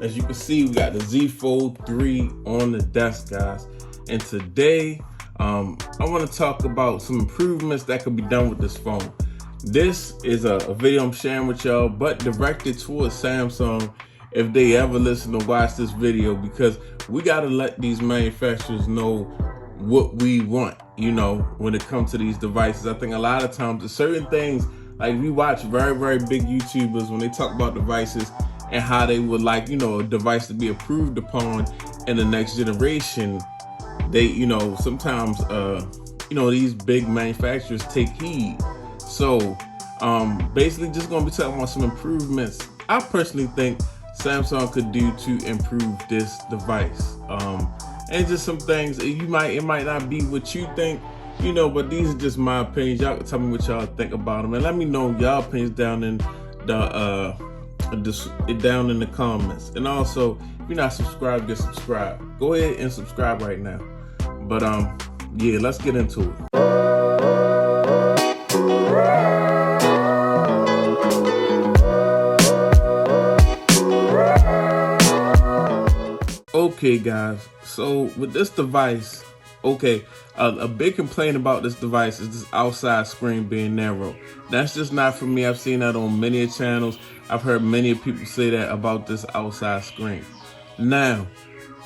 As you can see, we got the Z Fold 3 on the desk, guys. And today, I want to talk about some improvements that could be done with this phone. This is a video I'm sharing with y'all, but directed towards Samsung if they ever listen to watch this video, because we got to let these manufacturers know what we want, when it comes to these devices. I think a lot of times there's certain things, like we watch very, very big YouTubers when they talk about devices and how they would like, a device to be approved upon in the next generation. They, sometimes, these big manufacturers take heed. So, basically just going to be talking about some improvements I personally think Samsung could do to improve this device. And just some things it might not be what you think, but these are just my opinions. Y'all can tell me what y'all think about them, and let me know y'all opinions down in the comments. And also, if you're not subscribed, get subscribed. Go ahead and subscribe right now. But yeah, let's get into it. Okay, guys, so with this device, a big complaint about this device is this outside screen being narrow. That's just not for me. I've seen that on many channels. I've heard many people say that about this outside screen. Now,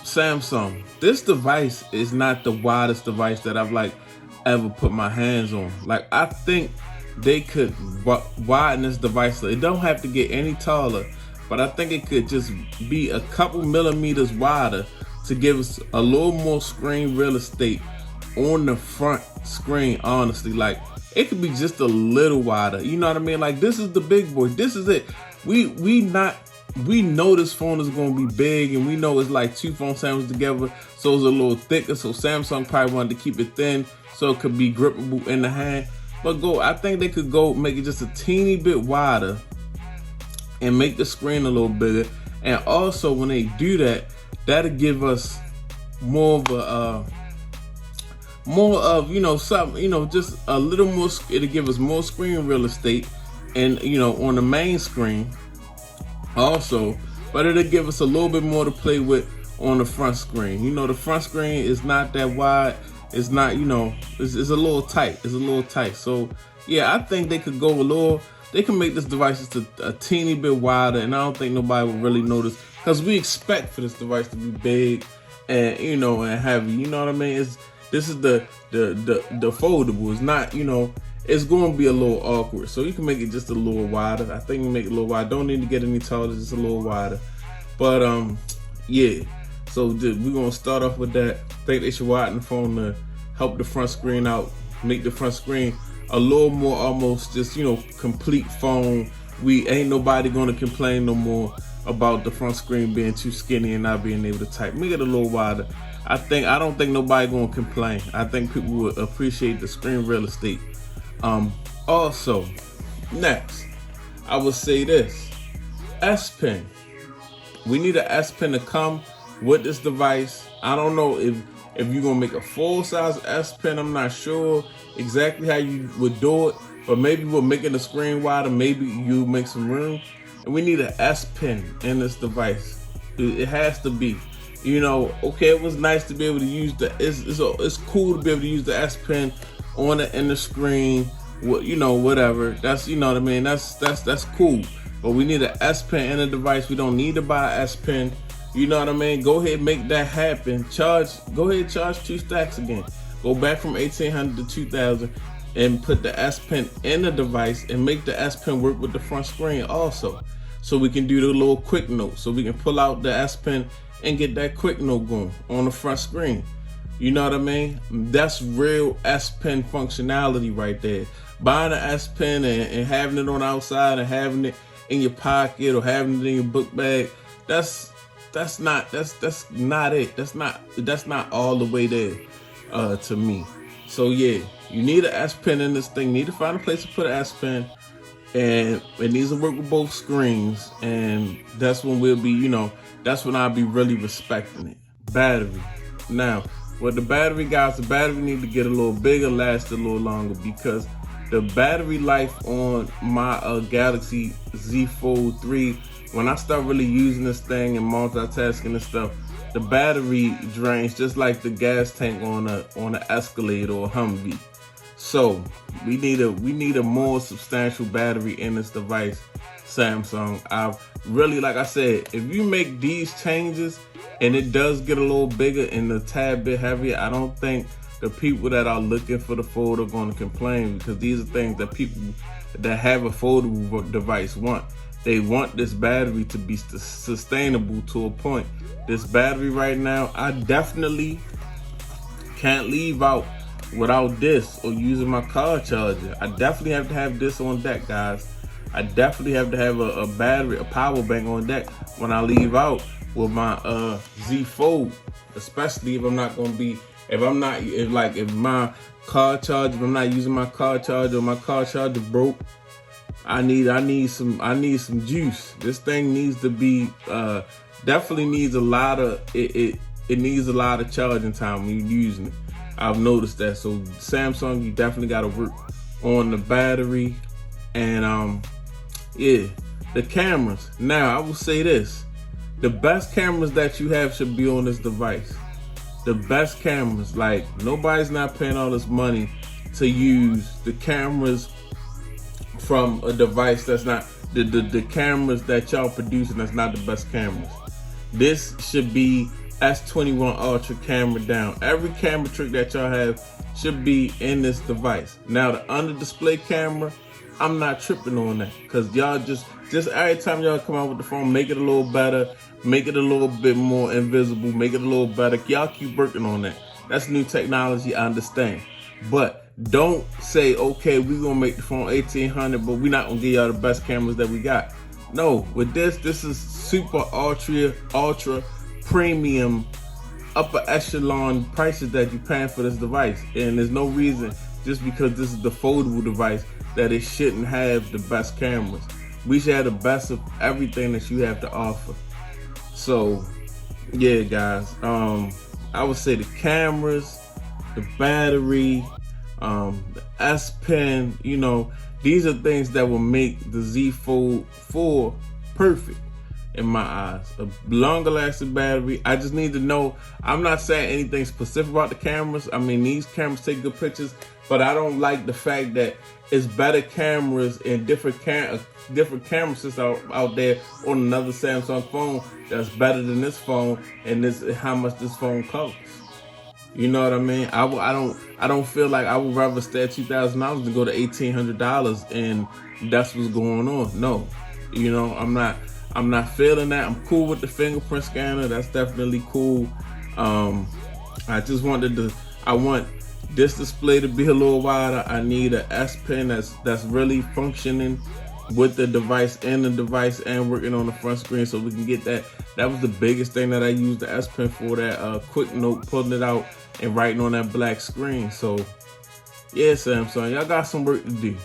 Samsung, this device is not the widest device that I've ever put my hands on. I think they could widen this device. It don't have to get any taller, but I think it could just be a couple millimeters wider to give us a little more screen real estate on the front screen. Honestly, it could be just a little wider. You know what I mean? This is the big boy. This is it. We know this phone is gonna be big, and we know it's like two phone sandwiches together, so it's a little thicker. So Samsung probably wanted to keep it thin so it could be grippable in the hand. But I think they could make it just a teeny bit wider and make the screen a little bigger. And also, when they do that, that'll give us more of something, just a little more. It'll give us more screen real estate, and on the main screen also, but it'll give us a little bit more to play with on the front screen. The front screen is not that wide. It's not, it's a little tight. It's a little tight. So yeah, I think they could they can make this device just a teeny bit wider, and I don't think nobody will really notice, because we expect for this device to be big and and heavy. You know what I mean? This is the foldable. It's not, it's going to be a little awkward. So you can make it just a little wider. I think you make it a little wider. Don't need to get any taller, just a little wider. But yeah. So we're gonna start off with that. I think they should widen the phone to help the front screen out, make the front screen a little more almost just complete phone. We ain't nobody gonna complain no more about the front screen being too skinny and not being able to type. Make it a little wider. I don't think nobody gonna complain. I think people will appreciate the screen real estate. Also, next, I would say this: S Pen. We need an S Pen to come with this device. I don't know if you're gonna make a full size S Pen. I'm not sure exactly how you would do it, but maybe we're making the screen wider. Maybe you make some room, and we need an S Pen in this device. It has to be. Okay, it was nice to be able to use it's cool to be able to use the S Pen on the inner screen. Whatever. That's what I mean. That's cool. But we need an S Pen in the device. We don't need to buy an S Pen. You know what I mean? Go ahead and make that happen. Go ahead and charge 2 stacks again. Go back from 1,800 to 2,000 and put the S Pen in the device and make the S Pen work with the front screen also. So we can do the little quick note. So we can pull out the S Pen and get that quick note going on the front screen. You know what I mean? That's real S Pen functionality right there. Buying an S Pen and having it on the outside and having it in your pocket or having it in your book bag, that's not it. That's not all the way there to me. So yeah, you need an S Pen in this thing. You need to find a place to put an S Pen, and it needs to work with both screens. And that's when that's when I'll be really respecting it. Battery. Now, with the battery, guys, the battery need to get a little bigger, last a little longer, because the battery life on my Galaxy Z Fold 3 when I start really using this thing and multitasking and stuff, the battery drains just like the gas tank on a Escalade or a Humvee. So we need a more substantial battery in this device, Samsung. I really, like I said, if you make these changes and it does get a little bigger and a tad bit heavier, I don't think the people that are looking for the Fold are going to complain, because these are things that people that have a foldable device want. They want this battery to be sustainable to a point. This battery right now, I definitely can't leave out without this or using my car charger. I definitely have to have this on deck, guys. I definitely have to have a battery, a power bank on deck when I leave out with my Z Fold, especially if I'm not going to be, if my car charger, if I'm not using my car charger or my car charger broke, I need some juice. This thing needs to be definitely needs a lot of it needs a lot of charging time when you're using it. I've noticed that. So Samsung, you definitely got to work on the battery and yeah, the cameras. Now I will say this: the best cameras that you have should be on this device. The best cameras, like nobody's not paying all this money to use the cameras from a device that's not the cameras that y'all producing. That's not the best cameras. This should be S21 Ultra camera down. Every camera trick that y'all have should be in this device. Now the under display camera, I'm not tripping on that, because y'all just every time y'all come out with the phone, make it a little better, make it a little bit more invisible, make it a little better. Y'all keep working on that. That's new technology, I understand. But don't say, okay, we're gonna make the phone 1800, but we're not gonna give y'all the best cameras that we got. No, with this is super ultra premium, upper echelon prices that you're paying for this device. And there's no reason, just because this is the foldable device, that it shouldn't have the best cameras. We should have the best of everything that you have to offer. So yeah, guys, I would say the cameras, the battery, the S Pen, these are things that will make the Z Fold 4 perfect in my eyes. A longer lasting battery. I just need to know. I'm not saying anything specific about the cameras. I mean, these cameras take good pictures, but I don't like the fact that it's better cameras and different camera systems out there on another Samsung phone that's better than this phone, and this how much this phone costs. You know what I mean? I don't feel like I would rather stay at $2,000 than go to $1,800 and that's what's going on. No, I'm not feeling that. I'm cool with the fingerprint scanner. That's definitely cool. I just I want this display to be a little wider. I need an S Pen that's really functioning with the device and working on the front screen, so we can get that. That was the biggest thing that I used the S Pen for, that quick note, pulling it out and writing on that black screen. So yeah, Samsung, y'all got some work to do.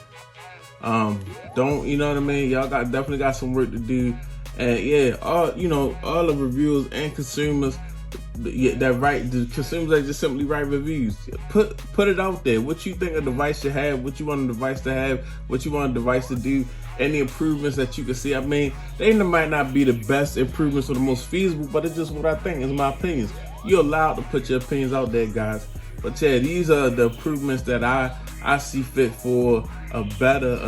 You know what I mean? Y'all definitely got some work to do. And yeah, all the reviewers and consumers, the consumers that just simply write reviews. Put it out there. What you think a device should have, what you want a device to have, what you want a device to do, any improvements that you can see. I mean, they might not be the best improvements or the most feasible, but it's just what I think. It's my opinions. You're allowed to put your opinions out there, guys. But yeah, these are the improvements that I see fit for a better,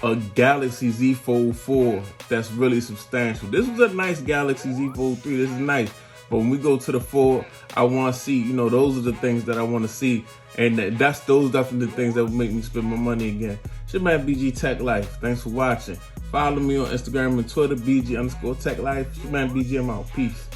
a Galaxy Z Fold 4 that's really substantial. This was a nice Galaxy Z Fold 3. This is nice. But when we go to the 4, I want to see, those are the things that I want to see. And those definitely the things that will make me spend my money again. It's your man, BG Tech Life. Thanks for watching. Follow me on Instagram and Twitter, BG_Tech Life. It's your man, BG. I'm out. Peace.